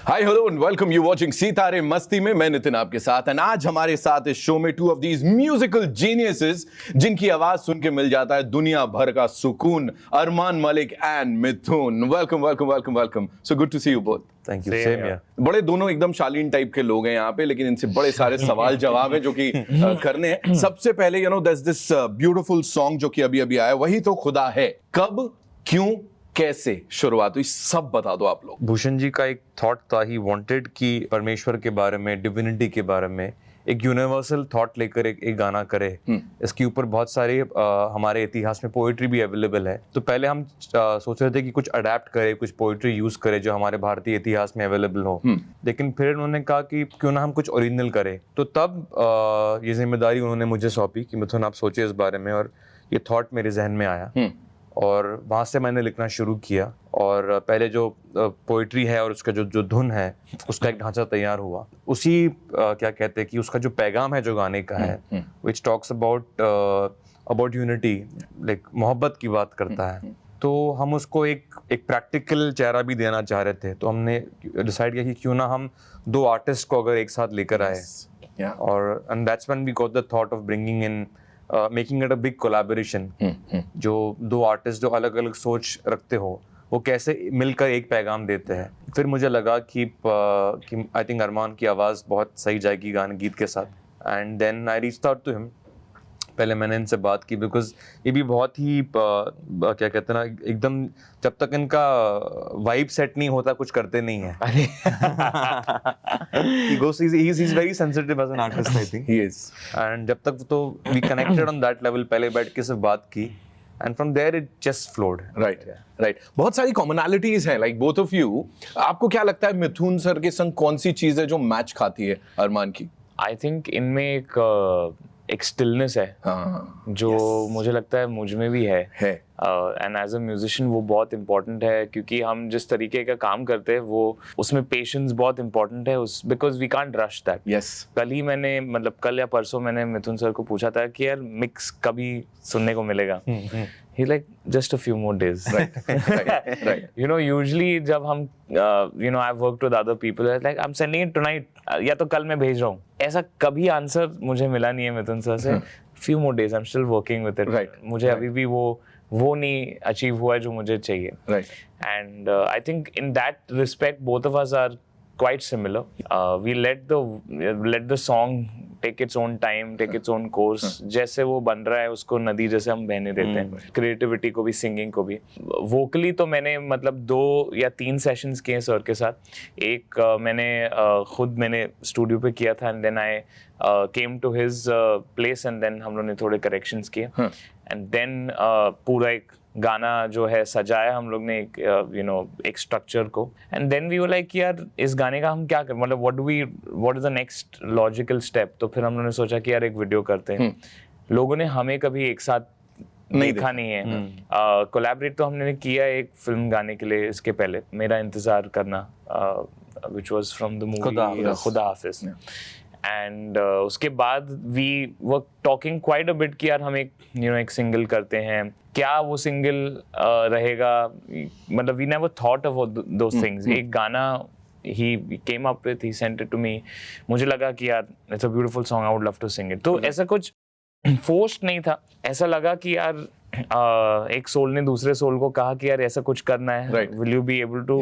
Hi hello and welcome you watching सितारे मस्ती में। मैं नितिन आपके साथ एंड आज हमारे साथ इस शो में two of these musical geniuses जिनकी आवाज सुन के मिल जाता है दुनिया भर का सुकून, Armaan Malik and Mithun. Welcome welcome welcome welcome. So good to see you both. Thank you. Same here. बड़े दोनों एकदम शालीन टाइप के लोग हैं यहाँ पे, लेकिन इनसे बड़े सारे सवाल जवाब हैं जो कि करने हैं। सबसे पहले there's this ब्यूटीफुल सॉन्ग जो कि अभी अभी आया, वही तो खुदा है। कब, क्यों, कैसे शुरुआत हुई, सब बता दो आप लोग। भूषण जी का एक थॉट था, ही वांटेड कि परमेश्वर के बारे में, डिविनिटी के बारे में एक यूनिवर्सल थॉट लेकर एक गाना करे। इसके ऊपर बहुत सारे हमारे इतिहास में पोएट्री भी अवेलेबल है। तो पहले हम सोच रहे थे कि कुछ अडेप्ट करे, कुछ पोएट्री यूज करे जो हमारे भारतीय इतिहास में अवेलेबल हो। लेकिन फिर उन्होंने कहा कि क्यों ना हम कुछ ओरिजिनल करें। तो तब ये जिम्मेदारी उन्होंने मुझे सौंपी कि मिथुन आप सोचिए इस बारे में, और ये थॉट मेरे जहन में आया और वहाँ से मैंने लिखना शुरू किया। और पहले जो पोइट्री है और उसका जो धुन है उसका एक ढांचा तैयार हुआ। उसी क्या कहते हैं कि उसका जो पैगाम है जो गाने का है, which talks about unity, like मोहब्बत की बात करता है। तो हम उसको एक प्रैक्टिकल चेहरा भी देना चाह रहे थे। तो हमने डिसाइड किया कि क्यों ना हम दो आर्टिस्ट को अगर एक साथ लेकर आए। और and that's when we got the thought of bringing in making it a big collaboration. जो दो आर्टिस्ट जो अलग अलग सोच रखते हो वो कैसे मिलकर एक पैगाम देते हैं। फिर मुझे लगा कि आई थिंक अरमान की आवाज़ बहुत सही जाएगी गाने गीत के साथ। And then I reached out to him. पहले मैंने इनसे बात की बिकॉज ये भी बहुत ही क्या कहते हैं ना, एकदम जब तक इनका वाइब सेट नहीं होता कुछ करते नहीं है। he's very sensitive as an artist, I think. He is. And जब तक तो we connected on that level, पहले बैठ के सिर्फ बात की and from there it just flowed. Right. बहुत सारी कॉमनैलिटीज हैं, like both of you. आपको क्या लगता है मिथुन सर के संग कौन सी चीज है जो मैच खाती है अरमान की? I think इनमें एक स्टिलनेस है जो मुझे लगता है मुझ में भी है। एंड एज अ म्यूजिशियन वो बहुत इम्पोर्टेंट है, क्योंकि हम जिस तरीके का काम करते हैं वो उसमें पेशेंस बहुत इम्पोर्टेंट है, उस because we can't rush that. कल ही मैंने कल या परसों मैंने मिथुन सर को पूछा था कि यार मिक्स कभी सुनने को मिलेगा। He like just a few more days. Right. Usually जब हम I've worked with other people, like I'm sending it tonight, या तो कल मैं भेज रहा हूँ। ऐसा कभी आंसर मुझे मिला नहीं है मिथुन सर से। Few more days, I'm still working with it. मुझे अभी भी वो नहीं अचीव हुआ है जो मुझे चाहिए। And I think in that respect both of us are quite similar. We let the song take its own time, take its own course. जैसे वो बन रहा है उसको नदी जैसे हम बहने देते हैं। क्रिएटिविटी को भी, सिंगिंग को भी। वोकली तो मैंने 2 या 3 सेशंस किए सर के साथ। एक मैंने स्टूडियो पे किया था, and then I came to his place, and then हम लोगों ने थोड़े करेक्शंस किए, एंड देन पूरा एक गाना जो है सजाया हम लोग ने एक स्ट्रक्चर को। And then we were like यार इस गाने का हम क्या करें, मतलब what is the next logical step. तो फिर हम लोगों ने सोचा कि यार एक वीडियो करते हैं। लोगों ने हमें कभी एक साथ देखा नहीं है। कोलैबोरेट तो हमने किया एक फिल्म गाने के लिए इसके पहले, मेरा इंतजार करना, which was from the movie Khuda Haafiz. And उसके बाद we were talking quite a bit कि यार हम एक सिंगल करते हैं। क्या वो सिंगल रहेगा, मतलब we never thought about those things. एक गाना he came up with, he sent it to me, मुझे लगा कि यार it's a beautiful song, I would love to sing it। तो ऐसा कुछ फोर्स्ड नहीं था, ऐसा लगा कि यार एक सोल ने दूसरे सोल को कहा कि यार ऐसा कुछ करना है, will you be able to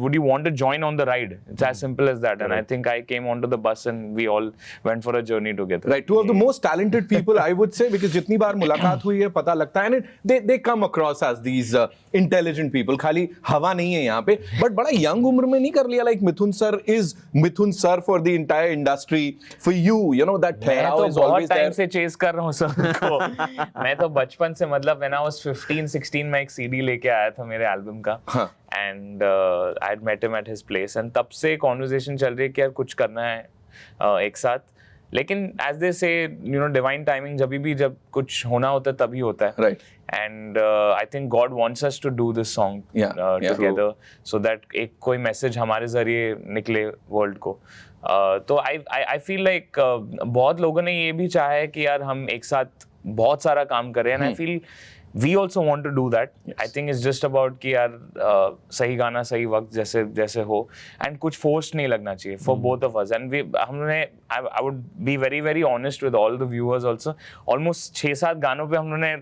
would you want to join on the ride? It's as simple as that. And I think I came onto the bus and we all went for a journey together. Right, two of the most talented people I would say, because जितनी बार मुलाकात हुई है पता लगता है, and they come across as these intelligent people। खाली हवा नहीं है यहाँ पे, but बड़ा यंग उम्र में नहीं कर लिया, like Mithun sir is Mithun sir for the entire industry। For you that ठहराव is always there। बहुत टाइम से चेस कर रहा हूँ सर को। मैं तो बचपन से, मतलब when I was 15-16 मैं एक CD लेके आया था मेरे एल्बम का, and I had met him at his place, and तब से कॉन्वर्सेशन चल रही है कि यार कुछ करना है एक साथ। लेकिन as they say divine timing, जब कुछ होना होता है तभी होता है। And I think God wants us to do this song together, so that एक कोई मैसेज हमारे जरिए निकले वर्ल्ड को। तो I feel like बहुत लोगों ने ये भी चाहा है कि यार हम एक साथ बहुत सारा काम करें, and I feel we also want to do that. I think it's just about कि यार सही गाना सही वक्त जैसे जैसे हो, and कुछ forced नहीं लगना चाहिए for both of us. And हमने I would be very very honest with all the viewers also. Almost 6-7 गानों पे हमने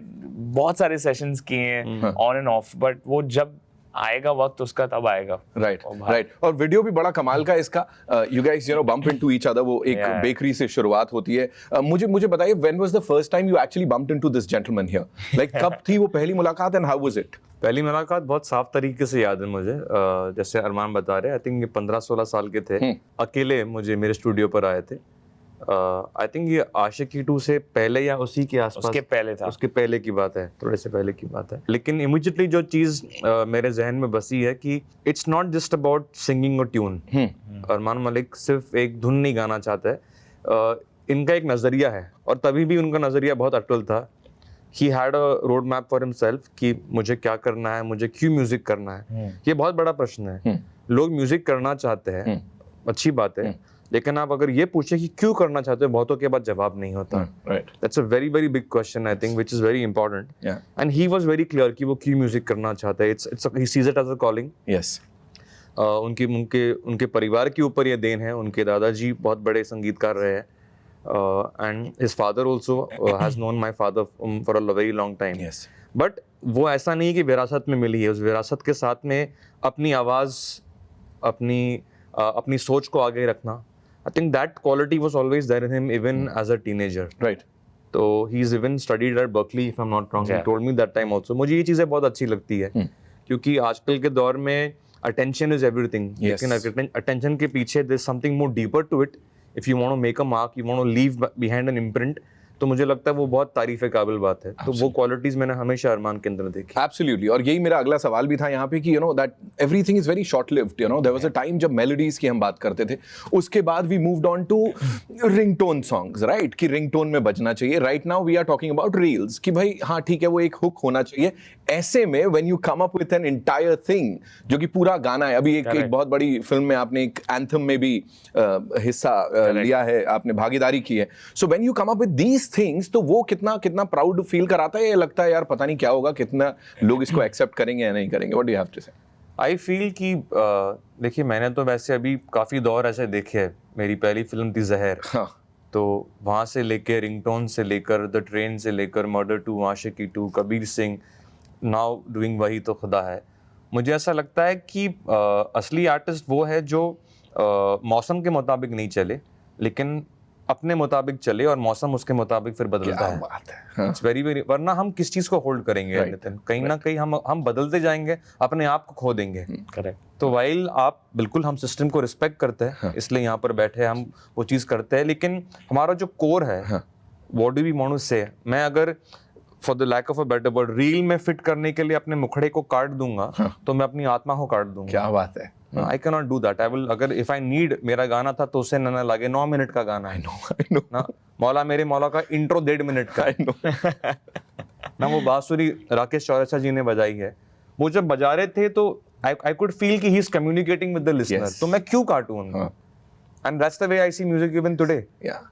बहुत सारे sessions किए हैं on and off, but वो जब आएगा वक्त उसका तब आएगा. राइट. और वीडियो भी बड़ा कमाल का है इसका. You guys bump into each other. वो एक बेकरी से शुरुआत होती है. मुझे बताइए, when was the first time you actually bumped into this gentleman here? Like कब थी वो पहली मुलाकात एंड हाउ वाज इट? पहली मुलाकात बहुत साफ तरीके से याद है मुझे. जैसे अरमान बता रहे, आई थिंक ये 15-16 साल के थे. अकेले मुझे मेरे स्टूडियो पर आए थे. आई थिंक ये आशिकी 2 से पहले या उसी के आसपास, उसके पहले था. उसके पहले की बात है, थोड़े से पहले की बात है. लेकिन इमीडिएटली जो चीज मेरे जहन में बसी है कि it's not just about singing a tune. Armaan Malik सिर्फ एक धुन नहीं गाना चाहता है. इनका एक नजरिया है, और तभी भी उनका नजरिया बहुत अटल था. He had a road map for himself कि मुझे क्या करना है, मुझे क्यों म्यूजिक करना है. ये बहुत बड़ा प्रश्न है. लोग म्यूजिक करना चाहते हैं, अच्छी बात है, लेकिन आप अगर ये पूछे कि क्यों करना चाहते हो, बहुतों के बाद जवाब नहीं होता. That's a very very big question, I think, which is very important. And he was very clear कि वो क्यों म्यूजिक करना चाहता है. He sees it as a calling. Yes. उनके परिवार के ऊपर ये देन है. उनके दादाजी बहुत बड़े संगीतकार रहे हैं. And his father also has known my father for a very long time. Yes. But वो ऐसा नहीं कि विरासत में मिली है. उस विरासत के साथ में अपनी आवाज़, अपनी सोच को आगे रखना. I think that quality was always there in him even as a teenager. Right. So he's even studied at Berkeley, if I'm not wrong. He told me that time also. मुझे ये चीज़ें बहुत अच्छी लगती है, क्योंकि आजकल के दौर में attention is everything. लेकिन attention के पीछे there's something more deeper to it. If you want to make a mark, you want to leave behind an imprint, तो मुझे लगता है वो बहुत तारीफ़ काबिल बात है. तो वो क्वालिटीज मैंने हमेशा अरमान के अंदर देखी. Absolutely. और यही मेरा अगला सवाल भी था यहाँ पे कि that everything is very short lived. There was a time जब melodies की हम बात करते थे, उसके बाद we moved on to ringtone songs, right? कि ringtone में बजना चाहिए. Right now we are talking about reels कि भाई हाँ ठीक है, वो एक hook होना चाहिए. ऐसे में when you come up with an entire thing जो कि पूरा गाना है, अभी एक बहुत बड़ी फिल्म में आपने एक anthem में भी हिस्सा लिया है, आपने भागीदारी की है. So when you come up with these things, तो वो कितना प्राउड फील कराता है. ये लगता है यार पता नहीं क्या होगा, कितना लोग इसको एक्सेप्ट करेंगे या नहीं करेंगे. What do you have to say? I feel कि देखिए, मैंने तो वैसे अभी काफ़ी दौर ऐसे देखे हैं. मेरी पहली फिल्म थी जहर. तो वहाँ से लेकर रिंगटोन से लेकर द ट्रेन से लेकर मर्डर 2, आशिकी 2, कबीर सिंह, नाउ डूइंग वही तो खुदा है. मुझे ऐसा लगता है कि असली आर्टिस्ट वो है जो मौसम के मुताबिक नहीं चले, लेकिन अपने मुताबिक चले, और मौसम उसके मुताबिक फिर बदलता है. इट्स वेरी वेरी, वरना हम किस चीज को होल्ड करेंगे नितिन? कहीं ना कहीं हम बदलते जाएंगे, अपने आप को खो देंगे. करेक्ट. तो वाइल आप बिल्कुल, हम सिस्टम को रिस्पेक्ट करते हैं, इसलिए यहाँ पर बैठे हम वो चीज़ करते हैं, लेकिन हमारा जो कोर है, what do we want to say, मैं अगर for the lack of a better word reel में फिट करने के लिए अपने मुखड़े को काट दूंगा, तो मैं अपनी आत्मा को काट दूंगा. क्या बात है. I cannot do that. I will, अगर if I need, मेरा गाना था तो उसे ना लगे 9 मिनट का गाना है. I know. ना मेरे मौला का इंट्रो 1.5 मिनट का. I know. ना वो बांसुरी राकेश चौरसिया जी ने बजाई है, वो जब बजा रहे थे तो I could feel कि he is communicating with the listener. तो मैं क्यों काटूं उनको? And that's the way I see music even today.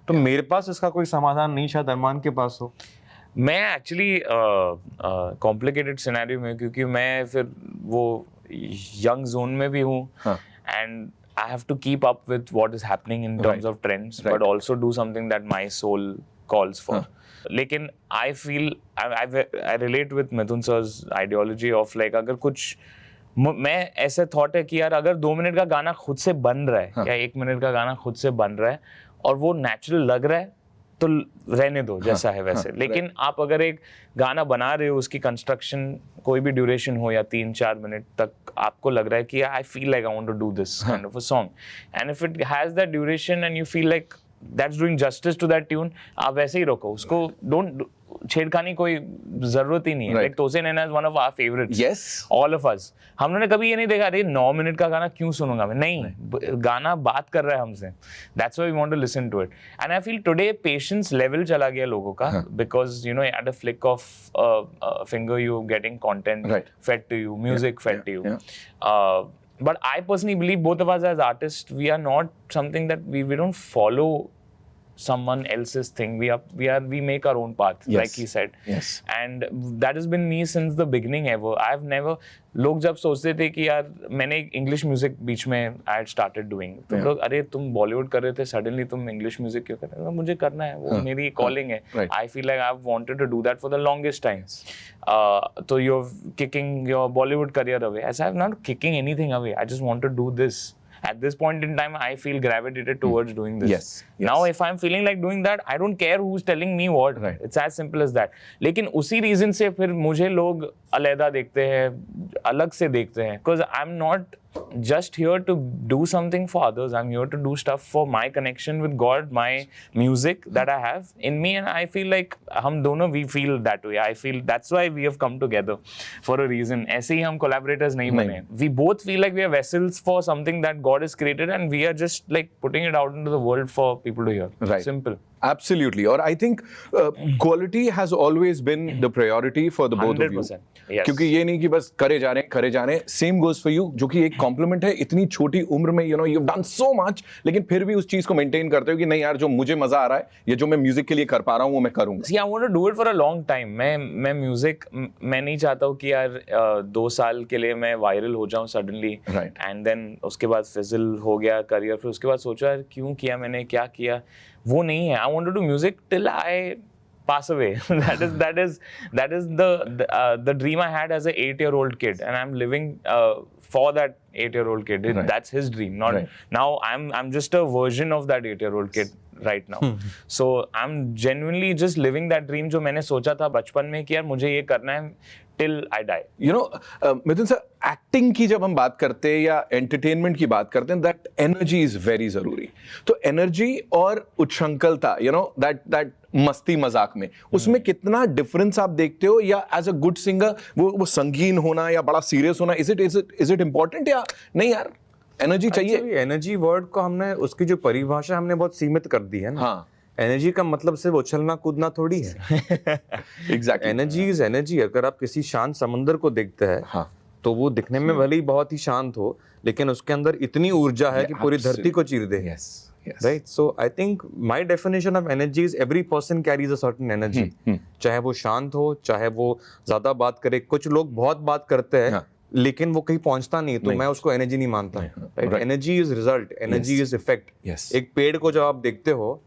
तो मेरे पास इसका कोई समाधान नहीं, शायद अरमान के पास हो. मैं एक्चुअली कॉम्प्लिकेटेड सिनेरियो में, क्योंकि मैं फिर वो यंग जोन में भी हूँ, and I have to keep up with what is happening in terms of trends, but also do something that my soul calls for. लेकिन I feel I relate with Mithun sir's ideology of like, अगर कुछ मैं ऐसे thought है कि यार अगर 2 minute का गाना खुद से बन रहा है, या 1 मिनट का गाना खुद से बन रहा है और वो नेचुरल लग रहा है, तो रहने दो जैसा है वैसे. लेकिन आप अगर एक गाना बना रहे हो, उसकी कंस्ट्रक्शन कोई भी ड्यूरेशन हो या 3-4 मिनट तक, आपको लग रहा है कि I feel like I want to do this kind of a song, and if it has that duration and you feel like that's doing justice to that tune, आप वैसे ही रोको उसको. डोंट छेड़खानी कोई जरूरत ही नहीं है. Like Tose Naina is one of our favourites. Yes, all of us. हमने कभी ये नहीं देखा अरे 9 मिनट का गाना क्यों सुनूंगा मैं. नहीं, गाना बात कर रहा है हमसे. That's why we want to listen to it. And I feel today patience level चला गया लोगों का, because you know at a flick of finger you getting content fed to you, music fed to you. But I personally believe both of us as artists, we are not something that we don't follow someone else's thing. We make our own path, Yes. like he said. Yes. And that has been me since the beginning ever. I've never, लोग जब सोचते थे कि यार मैंने English music बीच में I had started doing, तो Yeah. लोग अरे तुम बॉलीवुड कर रहे थे, सडनली तुम इंग्लिश म्यूजिक क्यों कर रहे हो? मुझे करना है, वो मेरी कॉलिंग है. Right. I feel like I've wanted to do that for the longest time. So you're kicking your Bollywood career away. As I'm not kicking anything away. I just want to do this. At this point in time, I feel gravitated towards doing this. Yes, yes. Now, if I'm feeling like doing that, I don't care who's telling me what. Right. It's as simple as that. लेकिन उसी reason से फिर मुझे लोग अलग देखते हैं, अलग से देखते हैं. Because I'm not just here to do something for others. I'm here to do stuff for my connection with God, my music that I have in me, and I feel like हम दोनों we feel that way. I feel that's why we have come together for a reason. ऐसे ही हम collaborators नहीं बने. We both feel like we are vessels for something that God has created, and we are just like putting it out into the world for people to hear. Right. Simple. Absolutely. Or I think quality has always been the priority for the both of you. 100%. Yes. क्योंकि ये नहीं कि बस करे जा रहे हैं. Same goes for you, जो कि एक compliment है. इतनी छोटी उम्र में you've done so much, लेकिन फिर भी उस चीज को maintain करते हो कि नहीं यार जो मुझे मजा आ रहा है, ये जो मैं म्यूजिक के लिए कर पा रहा हूँ वो मैं करूंगा. See, I want to do it for a long time. मैं म्यूजिक मैं नहीं चाहता हूँ कि यार 2 साल के लिए मैं वायरल हो जाऊँ सडनली, Right. एंड देन उसके बाद फिजल हो गया करियर. फिर उसके बाद सोचा यार क्यों किया मैंने, क्या किया. वो नहीं है. I want to do music till I pass away. that is the dream I had as a 8-year-old kid, and I'm living for that 8-year-old kid. Right. That's his dream. Not Right. now. I'm just a version of that 8-year-old kid right now. So I'm genuinely just living that dream जो मैंने सोचा था बचपन में कि यार मुझे ये करना है till I die. Mithun sir, acting की जब हम बात करते हैं या एंटरटेनमेंट की बात करते हैं, दैट एनर्जी इज वेरी जरूरी. तो एनर्जी और उच्छृंखलता, दैट मस्ती मजाक में, उसमें कितना डिफरेंस आप देखते हो? या एज अ गुड सिंगर वो संगीन होना या बड़ा सीरियस होना, इज इट इम्पोर्टेंट या नहीं यार एनर्जी चाहिए? एनर्जी वर्ड को हमने उसकी जो परिभाषा हमने बहुत सीमित कर दी है ना. हाँ. एनर्जी का मतलब सिर्फ उछलना कूदना थोड़ी है. एग्जैक्टली. Energy is energy. अगर आप किसी शांत समंदर को देखते हैं, हाँ. तो वो दिखने में भले ही बहुत ही शांत हो, लेकिन उसके अंदर इतनी ऊर्जा है कि पूरी धरती को चीर दे. Yes. Right? So I think my definition of energy is every person carries a certain energy. चाहे वो शांत हो, चाहे वो ज्यादा बात करे. कुछ लोग बहुत बात करते हैं, हाँ. लेकिन वो कहीं पहुंचता नहीं, तो मैं उसको एनर्जी नहीं मानता. Right? Energy is result, energy is effect. Yes. एक पेड़ को जब आप देखते हो,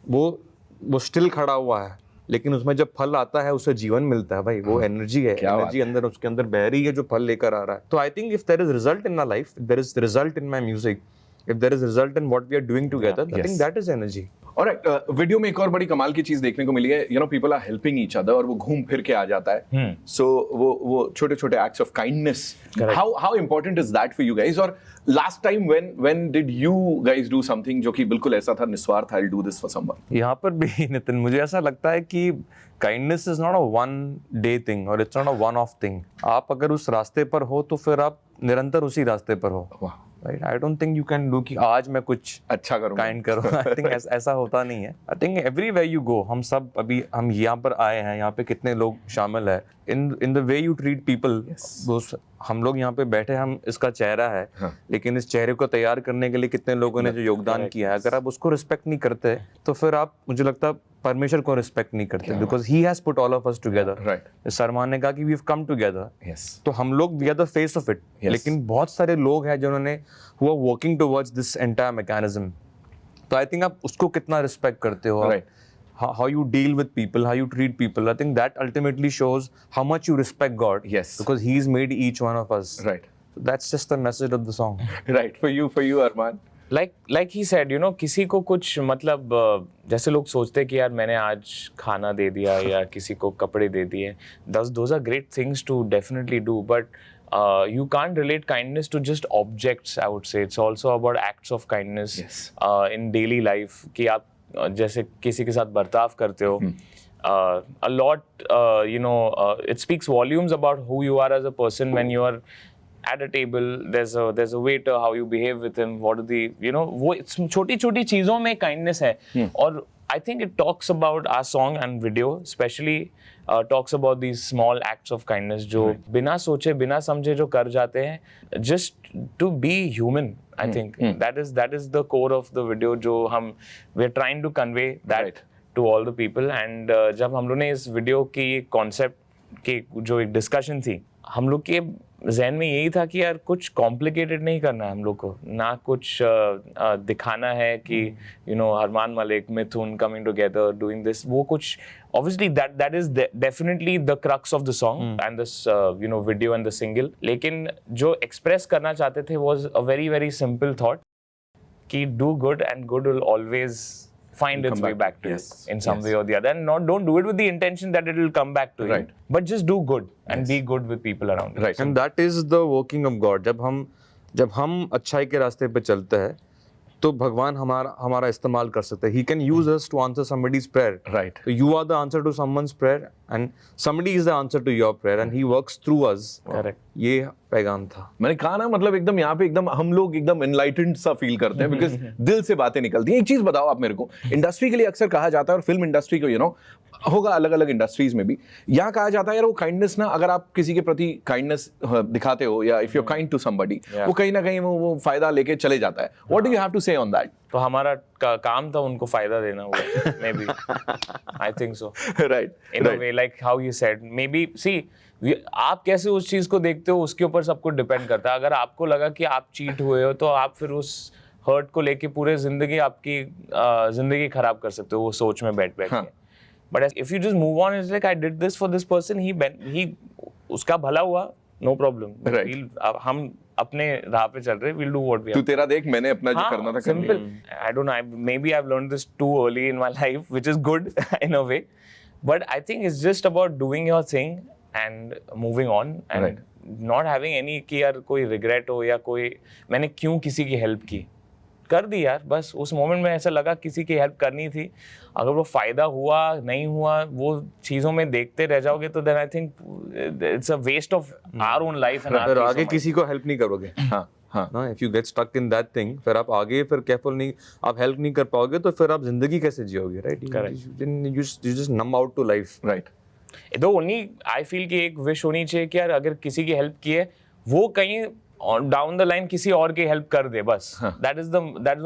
वो स्टिल खड़ा हुआ है, लेकिन उसमें जब फल आता है उसे जीवन मिलता है. भाई वो एनर्जी है. एनर्जी अंदर उसके अंदर बह रही है जो फल लेकर आ रहा है. तो I think if there is result in my life, if there is result in my music, if there is result in what we are doing together, I think that is energy. Alright, video में एक और बड़ी कमाल की चीज देखने को मिली है. People are helping each other, और वो घूम फिर के आ जाता है. So वो छोटे-छोटे acts of kindness. How important is that for you guys? और last time when did you guys do something जो कि बिल्कुल ऐसा था, निस्वार्थ, I'll do this for someone? यहाँ पर भी नितिन, मुझे ऐसा लगता है कि kindness is not a one day thing or it's not a one off thing. आप अगर उस रास्ते पर हो तो फिर आप निरंतर उसी रास्ते पर हो. वाह. Right? I don't think you can do कि आज मैं कुछ अच्छा करूँगा. काइंड करो. I think ऐसा होता नहीं है. I think everywhere you go, हम सब अभी हम यहाँ पर आए हैं, यहाँ पे कितने लोग शामिल है. In the way you treat people, हम लोग यहाँ पे बैठे, हम इसका चेहरा है, लेकिन इस चेहरे को तैयार करने के लिए कितने लोगों ने जो योगदान किया है, अगर आप उसको रिस्पेक्ट नहीं करते तो फिर आप, मुझे लगता है, परमेश्वर को रिस्पेक्ट नहीं करते. Because he has put all of us together. Right. Salman ने कहा कि we have come together. Yes. तो हम लोग we are the face of it. लेकिन बहुत सारे लोग हैं जिन्होंने who are working towards this entire mechanism. तो आई थिंक आप उसको कितना रिस्पेक्ट करते हो, Right. how you deal with people, how you treat people. I think that ultimately shows how much you respect God. Yes. Because He's made each one of us. Right. So that's just the message of the song. Right. For you, Arman. Like he said, किसी को कुछ मतलब जैसे लोग सोचते हैं कि यार मैंने आज खाना दे दिया या किसी को कपड़े दे दिए. Those are great things to definitely do, but you can't relate kindness to just objects, I would say. It's also about acts of kindness. Yes. In daily life, कि आप जैसे किसी के साथ बर्ताव करते हो. A lot, it speaks volumes about who you are as a person when you are at a table. There's a waiter, how you behave with him, what are the, वो छोटी छोटी चीजों में kindness है. और I think it talks about our song and video, especially talks about these small acts of kindness जो बिना सोचे बिना समझे जो कर जाते हैं, just to be human. I think that is the core of the video जो हम we're trying to convey that to all the people. And जब हम लोग ने इस वीडियो की कॉन्सेप्ट की जो एक डिस्कशन थी, हम लोग के जहन में यही था कि यार कुछ कॉम्प्लिकेटेड नहीं करना है हम लोग को, ना कुछ दिखाना है कि अरमान मलिक, मिथुन कमिंग टुगेदर डूइंग दिस, वो कुछ obviously that is definitely the crux of the song and this video and the single. लेकिन जो एक्सप्रेस करना चाहते थे was a very very simple thought कि do good and good will always find its way back to you in some way or the other, and don't do it with the intention that it will come back to you, but just do good and be good with people around you. And that is the working of God. जब हम अच्छाई के रास्ते पे चलते हैं तो भगवान हमारा इस्तेमाल कर सकते हैं. He can use us to answer somebody's prayer. Right. So you are the answer to someone's prayer and somebody is the answer to your prayer and he works through us. Correct. ये पैगाम था. मैंने कहा ना, मतलब एकदम यहाँ पे एकदम हम लोग एकदम एनलाइटेंड सा फील करते हैं बिकॉज दिल से बातें निकलती हैं. एक चीज बताओ आप मेरे को, इंडस्ट्री के लिए अक्सर कहा जाता है और फिल्म इंडस्ट्री को होगा अलग अलग इंडस्ट्रीज में भी, यहाँ कहा जाता है यार वो काइंडनेस ना, अगर आप किसी के प्रति काइंडनेस दिखाते हो या if you are kind to somebody, वो कहीं ना कहीं वो फायदा लेके चले जाता है. What do you have to say on that? तो हमारा काम था उनको फायदा देना, वो maybe I think so, right, in a way like how you said. Maybe see आप कैसे उस चीज को देखते हो उसके ऊपर सब कुछ डिपेंड करता है. अगर आपको लगा कि आप चीट हुए हो तो आप फिर उस हर्ट को लेके पूरे जिंदगी आपकी जिंदगी खराब कर सकते हो वो सोच में बैठ के. But if you just move on, it's like I did this for this person, ही उसका भला हुआ, नो प्रॉब्लम. हम अपने राह पे चल रहे, we'll do what we have. तू तेरा देख, मैंने अपना जो करना था कर लिया. Simple. I don't know. Maybe I've learned this too early in my life, which is good in a way. But I think it's just about doing your thing and moving on and not having any कि यार कोई regret हो या कोई मैंने क्यों किसी की हेल्प की, कर दी यार. बस उस मोमेंट में ऐसा लगा किसी की हेल्प करनी थी. अगर वो फायदा हुआ नहीं हुआ वो चीजों में देखते रह जाओगे तो then I think it's a waste of our own life. फिर आगे किसी को हेल्प नहीं करोगे. हाँ, if you get stuck in that thing, फिर आप आगे फिर केयरफुल नहीं, आप हेल्प नहीं कर पाओगे तो फिर आप जिंदगी कैसे जियोगे, right? You just numb out to life. Right. तो ओनली आई फील कि एक विश होनी चाहिए कि यार अगर किसी की हेल्प की है वो कहीं डाउन द लाइन किसी और की हेल्प कर दे, बस. that is the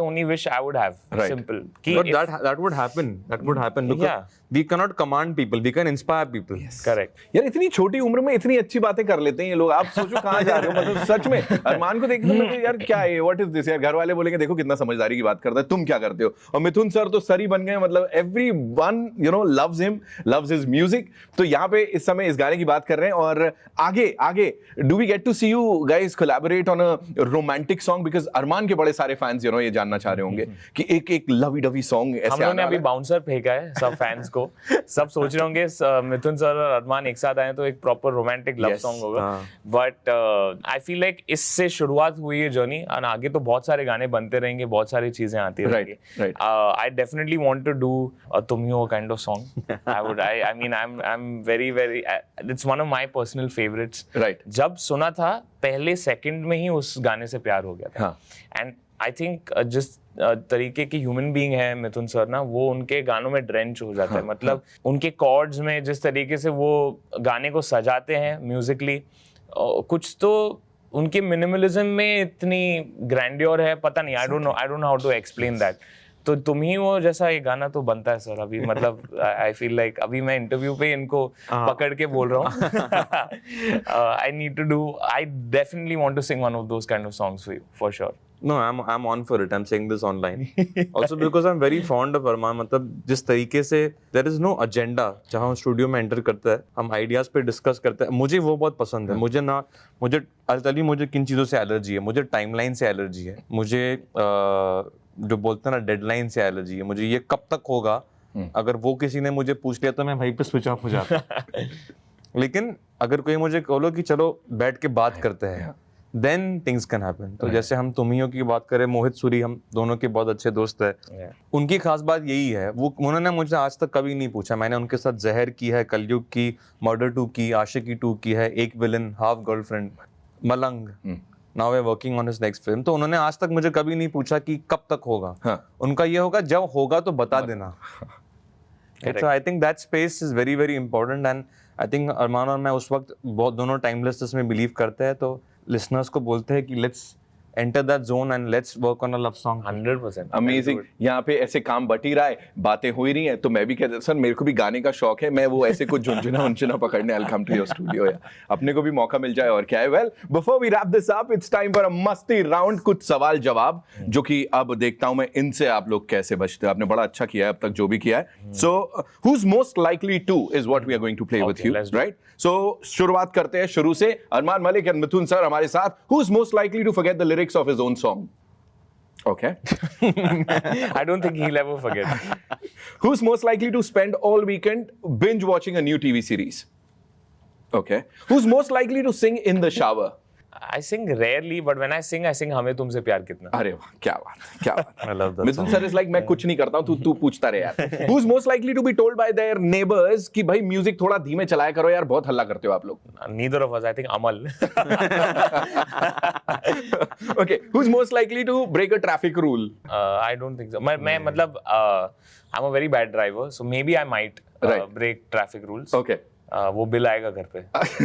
only wish I would have. Simple. But that would happen because we cannot command people, we can inspire people. Correct. यार इतनी छोटी उम्र में इतनी अच्छी बातें कर लेते हैं ये लोग. आप सोचो कहाँ जा रहे हो, मतलब सच में अरमान को देख के तो यार क्या है, व्हाट इज दिस यार. घर वाले बोलेंगे देखो कितना समझदारी की बात करता है, तुम क्या करते हो. और मिथुन सर तो सर ही बन गए, मतलब everyone loves him, loves his music. तो यहाँ पे इस समय इस गाने की बात कर रहे हैं और आगे do we get to see you guys collaborate on a romantic song, because Armaan के बड़े सारे फैंस ये जानना चाह रहे होंगे कि एक लवी डवी सॉन्ग ऐसे. हम लोगों ने अभी बाउंसर फेंका है सब फैंस को. सब सोच रहे होंगे मिथुन सर और अरमान एक साथ आए तो एक प्रॉपर रोमांटिक लव सॉन्ग होगा. बट आई फील लाइक इससे शुरुआत हुई है जर्नी और आगे तो बहुत सारे गाने बनते रहेंगे, बहुत सारी चीजें आती रहेंगी. I definitely want to do a Tum Hi Ho kind of song. I mean I am very very, it's one of my personal favourites. जब सुना था पहले सेकंड में ही उस गाने से प्यार हो गया था. एंड आई थिंक जिस तरीके की ह्यूमन बीइंग है मिथुन सर ना, वो उनके गानों में ड्रेंच हो जाता है. मतलब उनके कॉर्ड्स में जिस तरीके से वो गाने को सजाते हैं म्यूजिकली, कुछ तो उनके मिनिमलिज्म में इतनी ग्रैंडियर है, पता नहीं. I don't know how to explain that. तो तुम ही वो जैसा ये गाना तो बनता है सर अभी. मतलब आई फील लाइक अभी मैं इंटरव्यू पे इनको पकड़ के बोल रहा हूँ. I need to do, I definitely want to sing one of those kind of songs for you for sure. No, I'm on for it. I'm saying this online. Also because I'm very fond of Arman. मतलब जिस तरीके से there is no agenda जहाँ हम studio में enter करते हैं, हम आइडियाज पे डिस्कस करते हैं, मुझे वो बहुत पसंद है. मुझे किन चीज़ों से एलर्जी है, मुझे टाइमलाइन से एलर्जी है, मुझे जो बोलते हैं ना डेडलाइन से एलर्जी है. मुझे ये कब तक होगा, अगर वो किसी ने मुझे पूछ लिया तो मैं वहीं पे स्विच ऑफ हो जाता. लेकिन अगर कोई मुझे बोलो कि चलो बैठ के बात करते हैं, then things can happen. तो जैसे हम तुमियों की बात करें, मोहित सूरी हम दोनों के बहुत अच्छे दोस्त हैं. उनकी खास बात यही है, वो उन्होंने मुझे आज तक कभी नहीं पूछा. मैंने उनके साथ जहर की है, कलयुग की, मर्डर 2 की, आशिकी 2 की है, Ek Villain, Half Girlfriend, Malang, now we are working on his next film, तो उन्होंने आज तक मुझे कभी नहीं पूछा कि कब तक होगा। हाँ। उनका ये होगा जब होगा तो बता देना। So I think that space is very very important, and I think अरमान और मैं उस वक्त बहुत दोनों टाइमलेसनेस में बिलीव करते हैं, तो लिसनर्स को बोलते हैं कि let's enter that zone and let's work on a love song. 100%। Amazing. यहाँ पे ऐसे काम बट ही रहा है, बातें हो ही रही हैं, तो मैं भी कहता सर मेरे को भी गाने का शौक है, मैं वो ऐसे कुछ झुनझुना पकड़ने I'll come to your studio, या अपने को भी मौका मिल जाए और क्या है। Well before we wrap this up it's time for a masti round, कुछ सवाल जवाब जो कि अब देखता हूं मैं इनसे आप लोग कैसे बचते हो। आपने बड़ा अच्छा किया है अब तक जो भी किया है। So who is most likely to is what we are going to play with you, right? So शुरुआत करते हैं शुरू से। अरमान मलिक एंड मिथुन सर हमारे साथ। Who is most likely to forget the lyrics of his own song? Okay. I don't think he'll ever forget. Who's most likely to spend all weekend binge watching a new TV series? Okay. Who's most likely to sing in the shower? I sing rarely, but when I sing हमें तुमसे प्यार कितना। अरे वाह, क्या बात, क्या बात। I love that Mithun song. Sir is like मैं कुछ नहीं करता हूँ, तू पूछता रहे यार। Who's most likely to be told by their neighbors कि भाई म्यूजिक थोड़ा धीमे चलाया करो यार, बहुत हल्ला करते हो आप लोग? Neither of us, I think Amal। Okay. Who's most likely to break a traffic rule? I don't think so. मैं मतलब I'm a very bad driver, so maybe I might Right. break traffic rules। Okay. वो bill आएगा घर पे।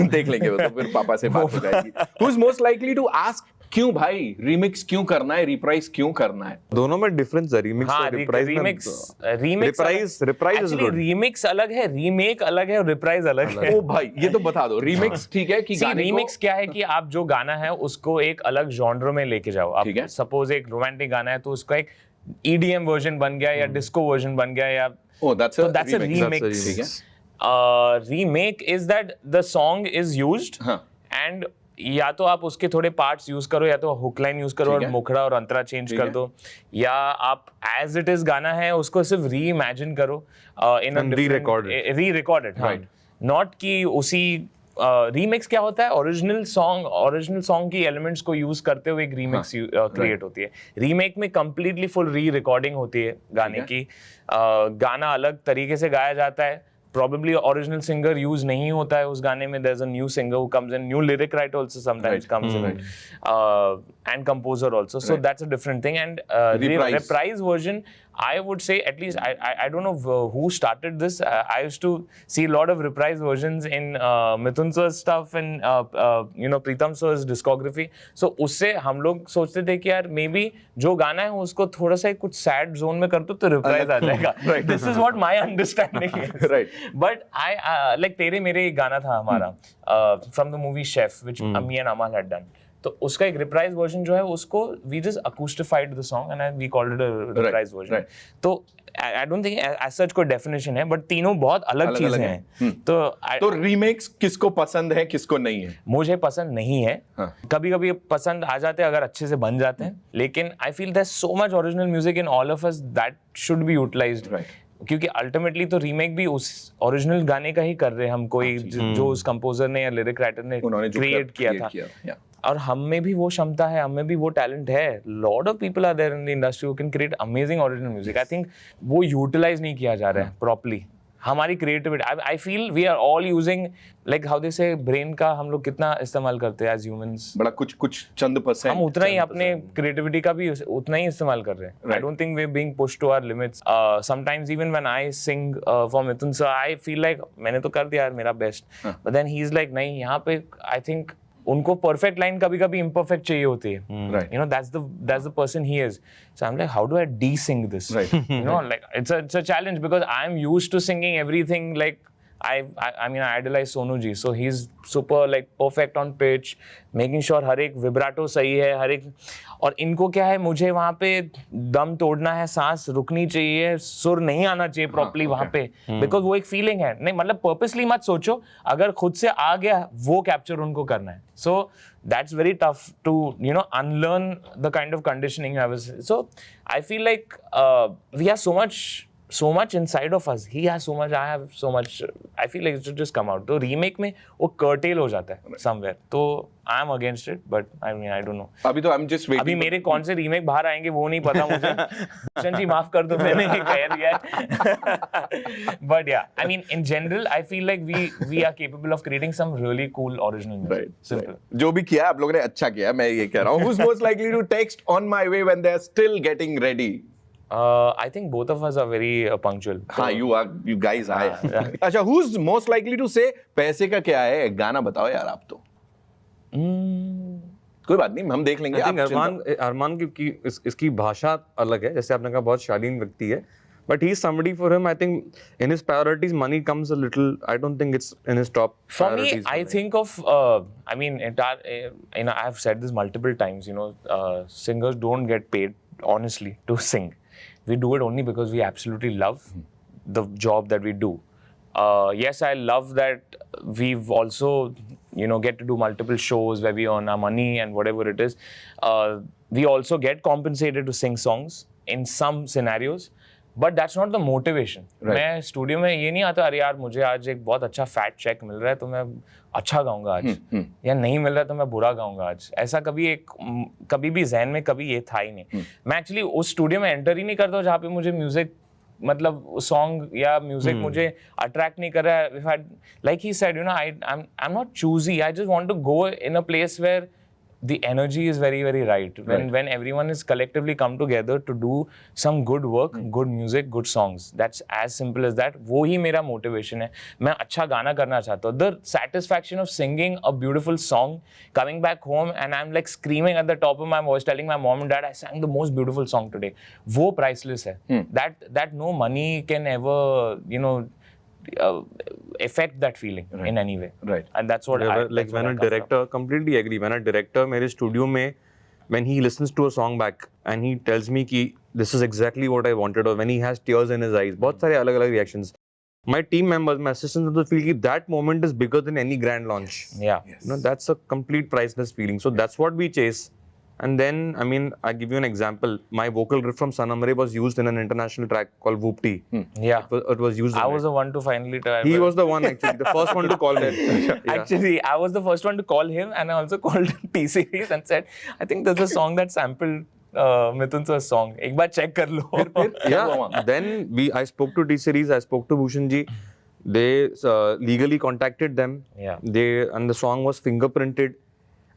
देख लेंगे वो तो, फिर पापा से बात हो जाएगी। Who's most likely to ask क्यों भाई रीमिक्स क्यों करना है, रिप्राइज क्यों करना है? दोनों में डिफरेंस है, रीमिक्स हाँ, और रिप्राइज में। Remix reprise is actually good. Remix अलग है, रीमेक अलग है और रिप्राइज अलग है। ओ भाई ये तो बता दो। रीमिक्स ठीक है कि गाने को रीमिक्स क्या है कि आप जो गाना है उसको एक अलग जॉनर में लेके जाओ। आप ठीक है। सपोज एक रोमांटिक गाना है तो उसका एक EDM वर्जन बन गया या डिस्को वर्जन बन गया या that's so that's a remix। ठीक है। Remake is that the song is used हाँ। and या तो आप उसके थोड़े पार्ट्स यूज करो या तो हुक लाइन यूज करो ठीक और है। मुखड़ा और अंतरा चेंज ठीक कर है। दो, या आप एज इट इज गाना है उसको सिर्फ री इमेजिन करो इन And re-record it. री रिकॉर्डेड, Right. नॉट कि उसी रीमिक्स क्या होता है, ओरिजिनल सॉन्ग की एलिमेंट्स को यूज करते हुए एक रीमिक्स क्रिएट होती है। रीमेक में कंप्लीटली फुल री रिकॉर्डिंग होती है गाने ठीक है। की, गाना अलग तरीके से गाया जाता है, probably original singer use नहीं होता है उस गाने में, there's a new singer who comes in, new lyric writer also sometimes Right. comes in, and composer also, so Right. that's a different thing. And Reprise. reprise version, I would say, at least I don't know who started this. I used to see a lot of reprise versions in Mithun sir's stuff and Pritam sir's discography. So उससे हम लोग सोचते थे कि यार maybe जो गाना है उसको थोड़ा सा कुछ sad zone में कर दो तो reprise आ जाएगा। Right. This is what my understanding is. Right. But I like तेरे मेरे एक गाना था हमारा from the movie Chef, which me and Amal had done. तो उसका एक रिप्राइज वर्जन जो है उसको we just acoustified the song and we called it a reprise version. right. तो I don't think as such कोई definition है, but तीनों बहुत अलग चीजें हैं। तो रीमेक्स किसको पसंद है किसको नहीं है? मुझे पसंद नहीं है। हाँ। कभी कभी पसंद आ जाते हैं अगर अच्छे से बन जाते हैं, लेकिन I feel there so much original music in all of us that should be utilised. Right. क्योंकि अल्टीमेटली तो रीमेक भी उस ओरिजिनल गाने का ही कर रहे हैं हम, कोई जो उस कंपोजर ने या लिरिक राइटर ने उन्होंने जो क्रिएट किया था। yeah. और हम में भी वो क्षमता है, हम में भी वो टैलेंट है। Lot of people are there in the industry who can create amazing original music. I think वो यूटिलाइज नहीं किया जा रहा है प्रॉपर्ली। हमारी creativity, I feel we are all using like how they say brain का हम लोग कितना इस्तेमाल करते हैं एज ह्यूमंस, बड़ा कुछ चंद परसेंट हम उतना ही अपने क्रिएटिविटी का भी उतना ही इस्तेमाल कर रहे हैं। I don't think we are being pushed to our limits. Sometimes even when I sing for Mithun sir I feel like मैंने तो कर दिया यार मेरा best, but then he is like नहीं, यहाँ पे आई थिंक उनको परफेक्ट लाइन कभी कभी इम्परफेक्ट चाहिए होती है। Right. You know, that's the person he is. So I'm like, how do I de-sing this? Right. You know, like it's a challenge because I'm used to singing everything like I mean I idolize Sonu ji, so he's super like perfect on pitch, making sure हर एक vibrato सही है, हर एक, और इनको क्या है मुझे वहाँ पे दम तोड़ना है, सांस रुकनी चाहिए, सुर नहीं आना चाहिए प्रॉपर्ली वहाँ पे, बिकॉज वो एक फीलिंग है। नहीं मतलब पर्पसली मत सोचो, अगर खुद से आ गया वो कैप्चर उनको करना है। सो that's very tough to unlearn the kind of conditioning I was. So I feel like we have so much so much inside of us. He has so much, I have so much. I feel like it should just come out. तो remake में वो curtail हो जाता है somewhere. तो I am against it, but I mean I don't know. अभी तो I'm just waiting. अभी मेरे कौन से रीमेक बाहर आएंगे वो नहीं पता मुझे. भूषण जी माफ कर दो, मैंने ये कह दिया है. But yeah, I mean in general I feel like we are capable of creating some really cool original music. Right. Simple. Right. जो भी किया आप लोगों ने अच्छा किया, मैं ये कह रहा हूँ. Who's most likely to text on my way when they're still getting ready? I think both of us are very punctual. हाँ, you guys are. अच्छा, who's most likely to say पैसे का क्या है, गाना बताओ यार आप तो. कोई बात नहीं, हम देख लेंगे. अरमान की इसकी भाषा अलग है, जैसे आपने कहा बहुत शालीन व्यक्ति है, but he's somebody, for him I think in his priorities money comes a little, I don't think it's in his top for priorities. me I think of I mean I have said this multiple times, singers don't get paid honestly to sing. We do it only because we absolutely love the job that we do. Yes, I love that we've also get to do multiple shows where we earn our money and whatever it is. We also get compensated to sing songs in some scenarios, but that's not the motivation. मैं studio में ये नहीं आता अरे यार मुझे आज एक बहुत अच्छा फैट चेक मिल रहा है तो मैं अच्छा गाऊंगा आज, या नहीं मिल रहा है तो मैं बुरा गाऊंगा आज. ऐसा कभी भी ज़हन में कभी ये था ही नहीं. मैं एक्चुअली उस स्टूडियो में एंटर ही नहीं करता जहाँ पे मुझे म्यूजिक मतलब सॉन्ग या म्यूजिक मुझे अट्रैक्ट नहीं कर रहा है. If I, like he said, I'm not choosy. I just want to go in a place where the energy is very, very right. When everyone is collectively come together to do some good work, good music, good songs. That's as simple as that. वो ही मेरा motivation है. मैं अच्छा गाना करना चाहता हूँ. The satisfaction of singing a beautiful song, coming back home and I'm like screaming at the top of my voice, telling my mom and dad, I sang the most beautiful song today. वो priceless है. That no money can ever, affect that feeling in any way. Right. And that's what like when a director, completely agree, when a director मेरे studio में, when he listens to a song back and he tells me कि this is exactly what I wanted, or when he has tears in his eyes, बहुत सारे अलग-अलग reactions. My team members, my assistants also feel कि that moment is bigger than any grand launch. Yeah. Yes. That's a complete priceless feeling. So that's what we chase. And then, I mean, I give you an example. My vocal riff from Sanamre was used in an international track called Whoopty. Yeah. It was used. I was the one to finally try. He was the one actually, the first one to call him. Yeah. Actually, I was the first one to call him, and I also called T-Series and said, I think there's a song that sampled Mithun sir's song. एक बार check कर लो. Yeah. Then I spoke to T-Series, I spoke to Bhushan ji. They legally contacted them. Yeah. And the song was fingerprinted.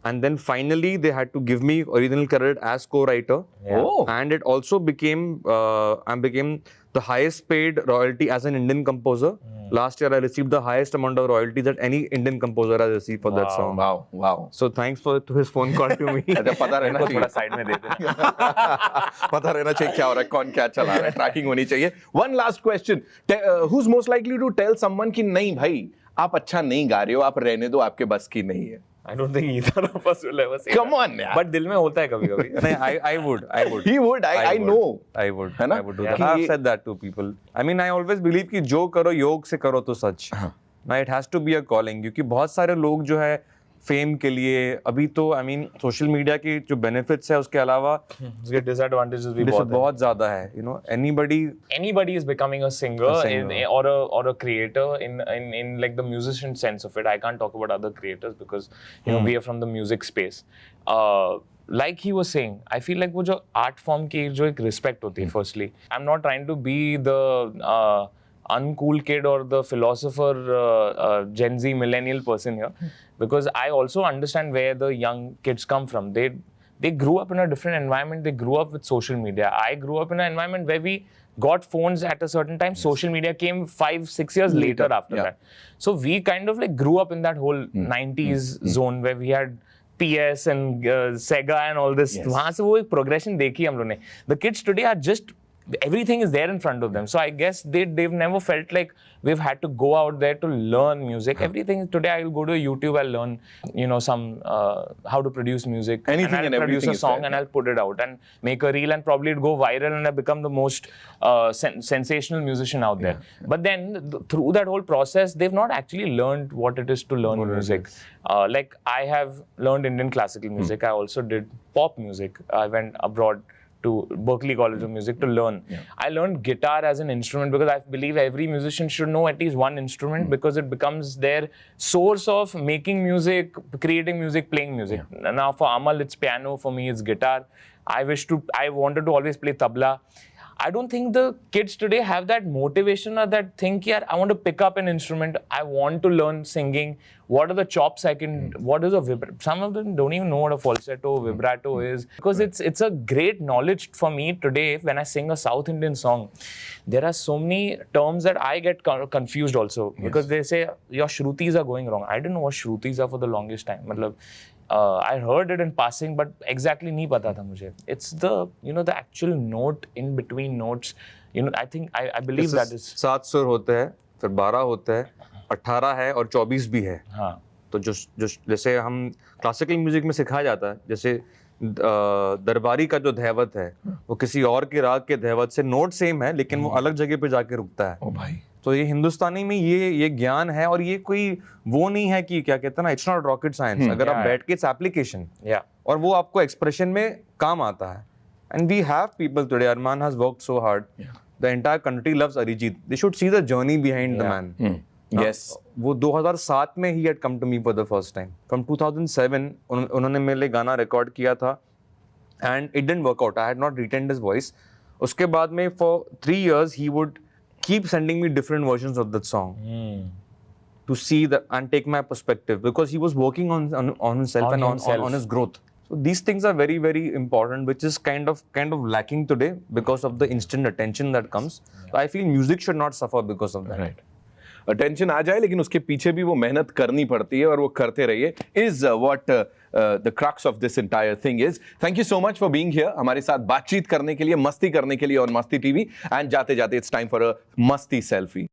And then finally they had to give me original credit as co-writer. Yeah. Oh. And it also became I became the highest paid royalty as an Indian composer. Last year I received the highest amount of royalty that any Indian composer has received for that song. Wow. So thanks to his phone call to me. अच्छा, पता रहना चाहिए. थोड़ा side में दे देना. पता रहना चाहिए क्या हो रहा है, कौन क्या चला रहा है, ट्रैकिंग होनी चाहिए. One last question. Who's most likely to tell someone कि नहीं भाई आप अच्छा नहीं गा रहे हो, आप रहने दो, आपके बस की नहीं है? I don't think either of us will ever say Come that. on, यार. But दिल में होता है कभी-कभी. नहीं, I would. He would. I know. I would. है ना? I would do Yeah. that. I've said that to people. I mean, I always believe कि जो करो योग से करो तो सच. Now it has to be a calling, क्योंकि बहुत सारे लोग जो है फेम के लिए अभी तो I mean सोशल मीडिया की जो बेनिफिट्स है उसके अलावा उसके disadvantages भी बहुत ज़्यादा है. You know, anybody is becoming a singer, or a creator in like the musician sense of it. I can't talk about other creators because we are from the music space. Like he was saying, I feel like वो जो art form की जो एक respect होती है, firstly. I'm not trying to be the uncool kid or the philosopher Gen Z millennial person here, because I also understand where the young kids come from. They grew up in a different environment. They grew up with social media. I grew up in an environment where we got phones at a certain time. Social media came 5-6 years later after that. So we kind of like grew up in that whole 90s zone where we had PS and Sega and all this. वहाँ से वो एक progression देखी हम लोग ने. The kids today are just, everything is there in front of them. So I guess they've never felt like we've had to go out there to learn music. Everything today, I'll go to YouTube, I'll learn, some how to produce music. Anything and I'll produce everything a song is there. and I'll put it out and make a reel and probably it'll go viral and I'll become the most sensational musician out there. But then through that whole process, they've not actually learned what it is to learn music. Like I have learned Indian classical music. I also did pop music. I went abroad to Berklee College of Music to learn. I learned guitar as an instrument because I believe every musician should know at least one instrument because it becomes their source of making music, creating music, playing music. Now for Amal, it's piano. For me, it's guitar. I wanted to always play tabla. I don't think the kids today have that motivation or that think, yeah, I want to pick up an instrument. I want to learn singing. What are the chops I can, what is a vibrato? Some of them don't even know what a falsetto, vibrato is. Because it's a great knowledge for me today when I sing a South Indian song. There are so many terms that I get confused also. Because they say, your shrutis are going wrong. I didn't know what shrutis are for the longest time. Matlab, I heard it in passing, but exactly नहीं पता था मुझे. It's the the actual note in between notes. I think I believe that is 7 सुर होते हैं, फिर 12 होते हैं, 18 है और 24 भी है. हाँ. तो जो जैसे हम क्लासिकल म्यूजिक में सिखाया जाता है, जैसे दरबारी का जो धैवत है वो किसी और के राग के धैवत से नोट सेम है लेकिन वो अलग जगह पे जाके रुकता है. ओ भाई. तो ये हिंदुस्तानी में ये ज्ञान है और ये कोई वो नहीं है कि क्या कहते हैं ना, इट्स नॉट रॉकेट साइंस. अगर आप बैठ के इट्स एप्लीकेशन और वो आपको एक्सप्रेशन में काम आता है. And we have people today, Armaan has worked so hard, the entire country loves Arijit. They should see the journey behind the man. Yes, वो 2007 में ही had come to me for the first time. From 2007 उन्होंने मेरे लिए गाना record किया था and it didn't work out. I had not retained his voice. उसके बाद में for 3 years he would keep sending me different versions of that song to see that and take my perspective because he was working on himself and on his growth. So these things are very, very important, which is kind of lacking today because of the instant attention that comes. So I feel music should not suffer because of that. Right. Attention आ जाए लेकिन उसके पीछे भी वो मेहनत करनी पड़ती है और वो करते रहिए. Is what the crux of this entire thing is. Thank you so much for being here, हमारे साथ बातचीत करने के लिए, मस्ती करने के लिए ऑन मस्ती टीवी. एंड जाते जाते इट्स टाइम फॉर अ मस्ती सेल्फी.